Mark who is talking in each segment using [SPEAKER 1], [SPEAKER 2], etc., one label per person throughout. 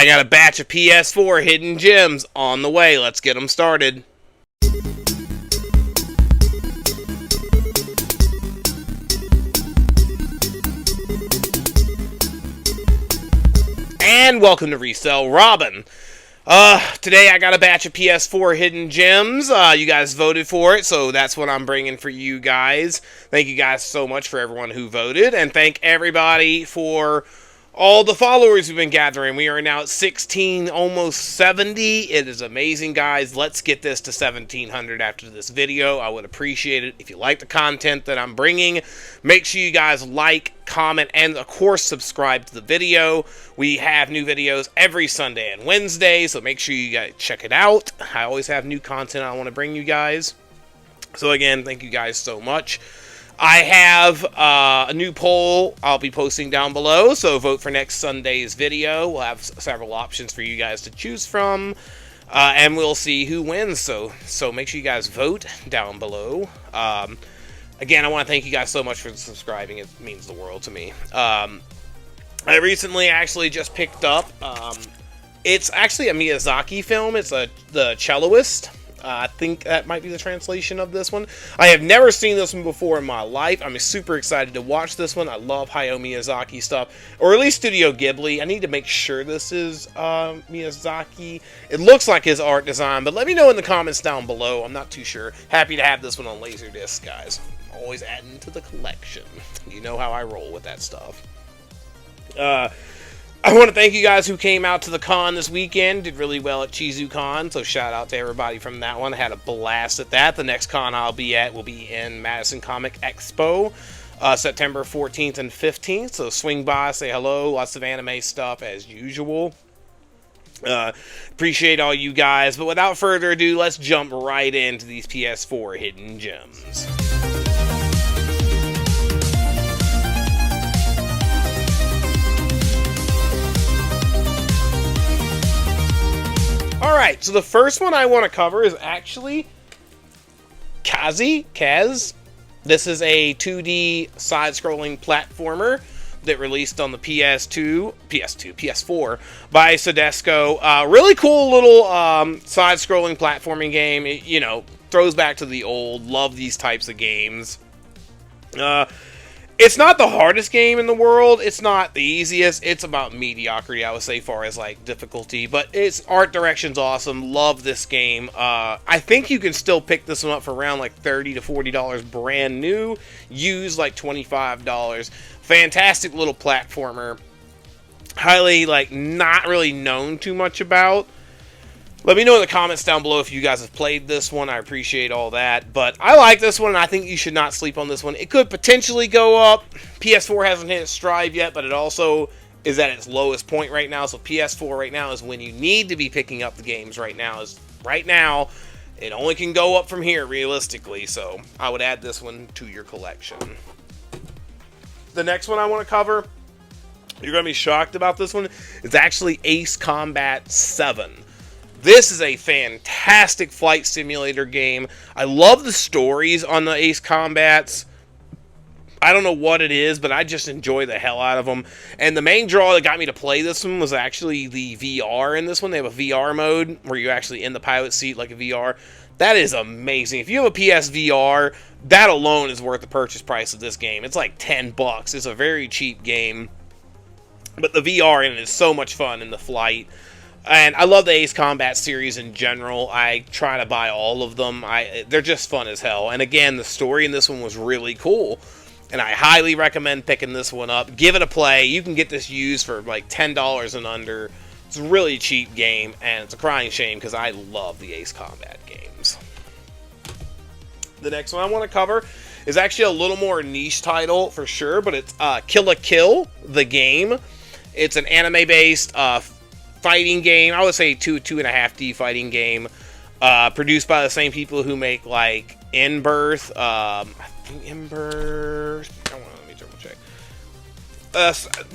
[SPEAKER 1] got a batch of PS4 hidden gems on the way. Let's get them started. And welcome to Resell Robin. Today I got a batch of PS4 hidden gems. You guys voted for it, so that's what I'm bringing for you guys. Thank you guys so much for everyone who voted, and thank everybody for all the followers we've been gathering. We are now at 16, almost 70. It is amazing, guys. Let's get this to 1,700 after this video. I would appreciate it. If you like the content that I'm bringing, make sure you guys like, comment, and of course subscribe to the video. We have new videos every Sunday and Wednesday, so make sure you guys check it out. I always have new content I want to bring you guys. So again, thank you guys so much. I have a new poll I'll be posting down below, so vote for next Sunday's video. We'll have several options for you guys to choose from, and we'll see who wins. So make sure you guys vote down below. Again, I want to thank you guys so much for subscribing. It means the world to me. I recently actually just picked up, it's actually a Miyazaki film. It's the Celloist. I think that might be the translation of this one. I have never seen this one before in my life. I'm super excited to watch this one. I love Hayao Miyazaki stuff, or at least Studio Ghibli. I need to make sure this is Miyazaki. It looks like his art design, but let me know in the comments down below. I'm not too sure. Happy to have this one on Laserdisc, guys. Always adding to the collection. You know how I roll with that stuff. I want to thank you guys who came out to the con this weekend. Did really well at ChizuCon, so shout out to everybody from that one. I had a blast at that. The next con I'll be at will be in Madison Comic Expo, September 14th and 15th. So swing by, say hello. Lots of anime stuff as usual. Appreciate all you guys. But without further ado, let's jump right into these PS4 hidden gems. Alright, so the first one I want to cover is actually Kazzy Caz. This is a 2D side-scrolling platformer that released on the PS4 by Sodesco. Really cool little side-scrolling platforming game. It, you know, throws back to the old. Love these types of games. It's not the hardest game in the world. It's not the easiest. It's about mediocrity, I would say, far as like difficulty. But its art direction's awesome. Love this game. I think you can still pick this one up for around like $30 to $40 brand new. Used like $25. Fantastic little platformer. Highly like not really known too much about. Let me know in the comments down below if you guys have played this one. I appreciate all that. But I like this one, and I think you should not sleep on this one. It could potentially go up. PS4 hasn't hit its stride yet, but it also is at its lowest point right now. So PS4 right now is when you need to be picking up the games right now. Right now, it only can go up from here, realistically. So I would add this one to your collection. The next one I want to cover, you're going to be shocked about this one. It's actually Ace Combat 7. This is a fantastic flight simulator game. I love the stories on the Ace Combats. I don't know what it is, but I just enjoy the hell out of them. And the main draw that got me to play this one was actually the VR in this one. They have a VR mode where you're actually in the pilot seat like a VR. That is amazing. If you have a PSVR, that alone is worth the purchase price of this game. It's like $10. It's a very cheap game. But the VR in it is so much fun in the flight. And I love the Ace Combat series in general. I try to buy all of them. They're just fun as hell. And again, the story in this one was really cool. And I highly recommend picking this one up. Give it a play. You can get this used for like $10 and under. It's a really cheap game, and it's a crying shame because I love the Ace Combat games. The next one I want to cover is actually a little more niche title for sure, but it's Kill la Kill, the game. It's an anime-based fighting game. I would say 2.5D fighting game, produced by the same people who make like In Birth. I think In Birth. Let me double check.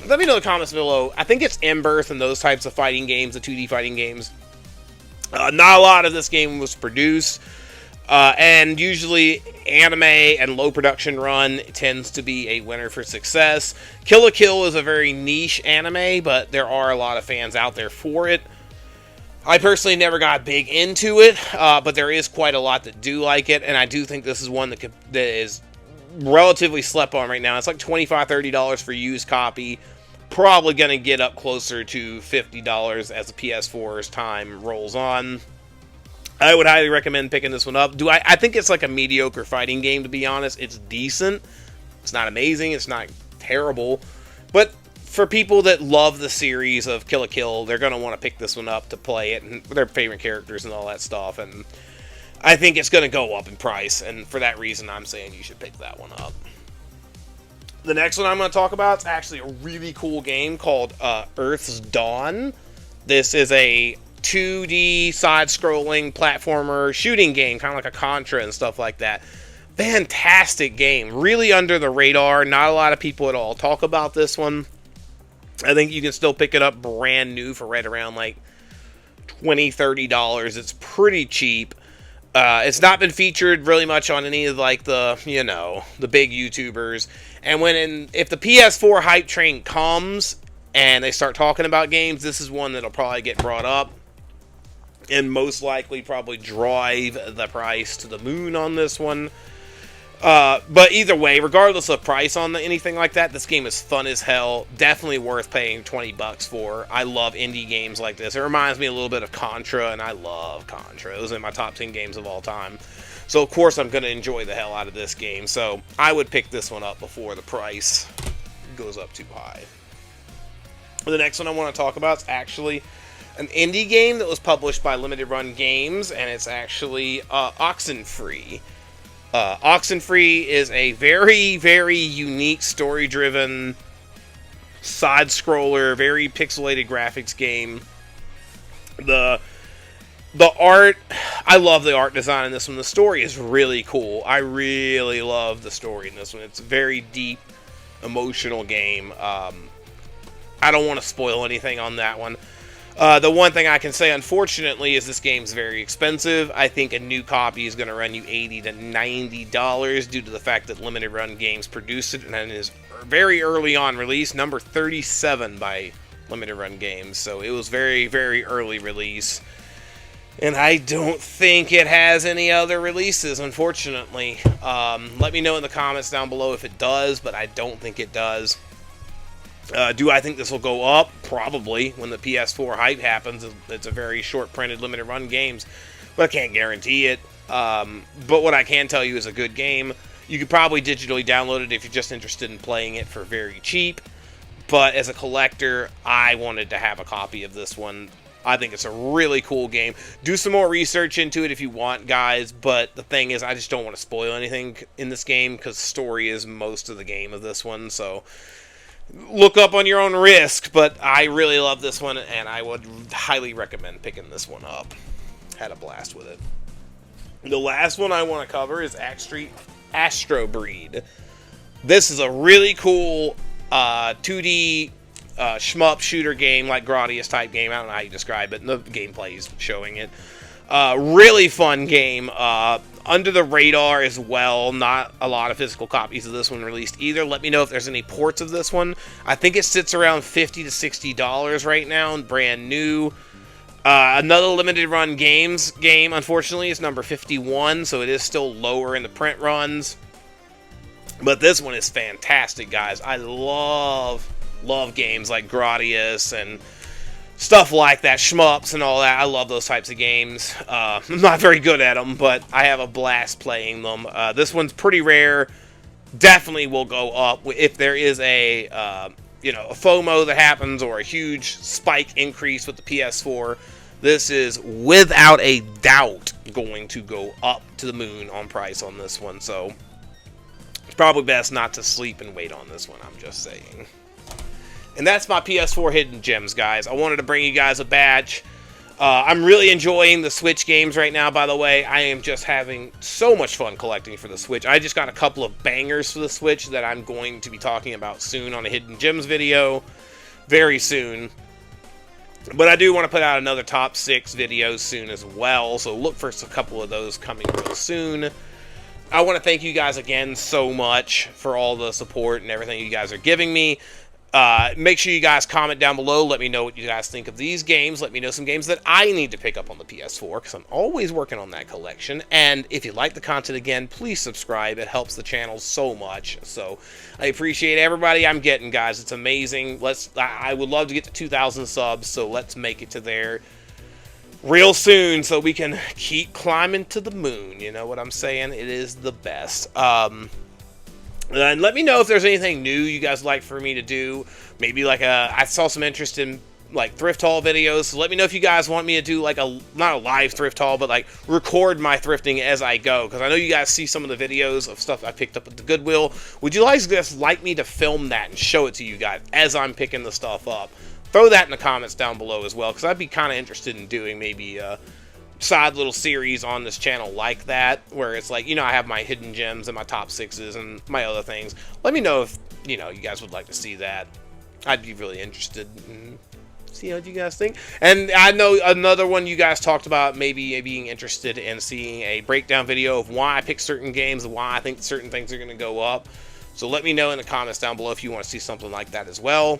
[SPEAKER 1] Let me know in the comments below. I think it's In Birth and those types of fighting games, the 2D fighting games. Not a lot of this game was produced. And usually anime and low production run tends to be a winner for success. Kill la Kill is a very niche anime, but there are a lot of fans out there for it. I personally never got big into it, but there is quite a lot that do like it, and I do think this is one that is relatively slept on right now. It's like $25, $30 for used copy. Probably going to get up closer to $50 as the PS4's time rolls on. I would highly recommend picking this one up. I think it's like a mediocre fighting game, to be honest. It's decent. It's not amazing. It's not terrible. But for people that love the series of Kill la Kill, they're going to want to pick this one up to play it, and their favorite characters and all that stuff. And I think it's going to go up in price, and for that reason, I'm saying you should pick that one up. The next one I'm going to talk about is actually a really cool game called Earth's Dawn. This is a 2D side-scrolling platformer shooting game, kind of like a Contra and stuff like that. Fantastic game. Really under the radar. Not a lot of people at all talk about this one. I think you can still pick it up brand new for right around like $20, $30. It's pretty cheap. It's not been featured really much on any of like the big YouTubers. And if the PS4 hype train comes and they start talking about games, this is one that'll probably get brought up and most likely probably drive the price to the moon on this one. But either way, regardless of price on anything like that, this game is fun as hell. Definitely worth paying $20 for. I love indie games like this. It reminds me a little bit of Contra, and I love Contra. It was in my top 10 games of all time. So, of course, I'm going to enjoy the hell out of this game. So, I would pick this one up before the price goes up too high. The next one I want to talk about is actually an indie game that was published by Limited Run Games, and it's actually Oxenfree. Oxenfree is a very, very unique story-driven side-scroller, very pixelated graphics game. The art, I love the art design in this one. The story is really cool. I really love the story in this one. It's a very deep, emotional game. I don't want to spoil anything on that one. The one thing I can say, unfortunately, is this game's very expensive. I think a new copy is going to run you $80 to $90 due to the fact that Limited Run Games produced it and is very early on release, number 37 by Limited Run Games. So it was very, very early release. And I don't think it has any other releases, unfortunately. Let me know in the comments down below if it does, but I don't think it does. Do I think this will go up? Probably. When the PS4 hype happens, it's a very short printed limited run games, but I can't guarantee it. But what I can tell you is a good game. You could probably digitally download it if you're just interested in playing it for very cheap. But as a collector, I wanted to have a copy of this one. I think it's a really cool game. Do some more research into it if you want, guys. But the thing is, I just don't want to spoil anything in this game because story is most of the game of this one. So look up on your own risk, but I really love this one, and I would highly recommend picking this one up. Had a blast with it. The last one I want to cover is Astro Breed. This is a really cool 2D shmup shooter game, like Gradius type game. I don't know how you describe it, and the gameplay is showing it. Really fun game. Under the radar as well. Not a lot of physical copies of this one released either. Let me know if there's any ports of this one. I think it sits around $50 to $60 right now, brand new. Another Limited Run Games game, unfortunately, is number 51, so it is still lower in the print runs. But this one is fantastic, guys. I love games like Gradius and stuff like that, shmups and all that. I love those types of games. I'm not very good at them, but I have a blast playing them. This one's pretty rare. Definitely will go up if there is a FOMO that happens or a huge spike increase with the PS4. This is without a doubt going to go up to the moon on price on this one. So it's probably best not to sleep and wait on this one. I'm just saying. And that's my PS4 Hidden Gems, guys. I wanted to bring you guys a batch. I'm really enjoying the Switch games right now, by the way. I am just having so much fun collecting for the Switch. I just got a couple of bangers for the Switch that I'm going to be talking about soon on a Hidden Gems video. Very soon. But I do want to put out another top 6 videos soon as well, so look for a couple of those coming real soon. I want to thank you guys again so much for all the support and everything you guys are giving me. Make sure you guys comment down below. Let me know what you guys think of these games. Let me know some games that I need to pick up on the PS4, because I'm always working on that collection. And if you like the content, again, please subscribe. It helps the channel so much. So I appreciate everybody I'm getting, guys. It's amazing. I would love to get to 2,000 subs, so let's make it to there real soon so we can keep climbing to the moon. You know what I'm saying? It is the best. And let me know if there's anything new you guys like for me to do. Maybe like I saw some interest in like thrift haul videos. So let me know if you guys want me to do like not a live thrift haul, but like record my thrifting as I go. Because I know you guys see some of the videos of stuff I picked up at the Goodwill. Would you guys just like me to film that and show it to you guys as I'm picking the stuff up? Throw that in the comments down below as well, because I'd be kind of interested in doing maybe a side little series on this channel like that, where it's like, you know, I have my hidden gems and my top 6s and my other things. Let me know if, you know, you guys would like to see that. I'd be really interested in see what you guys think. And I know another one you guys talked about maybe being interested in seeing a breakdown video of why I pick certain games and why I think certain things are going to go up. So let me know in the comments down below if you want to see something like that as well.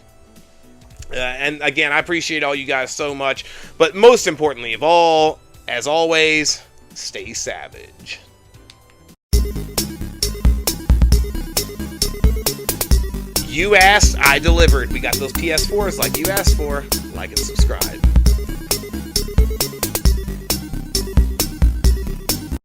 [SPEAKER 1] And again, I appreciate all you guys so much. But most importantly of all, as always, stay savage. You asked, I delivered. We got those PS4s like you asked for. Like and subscribe.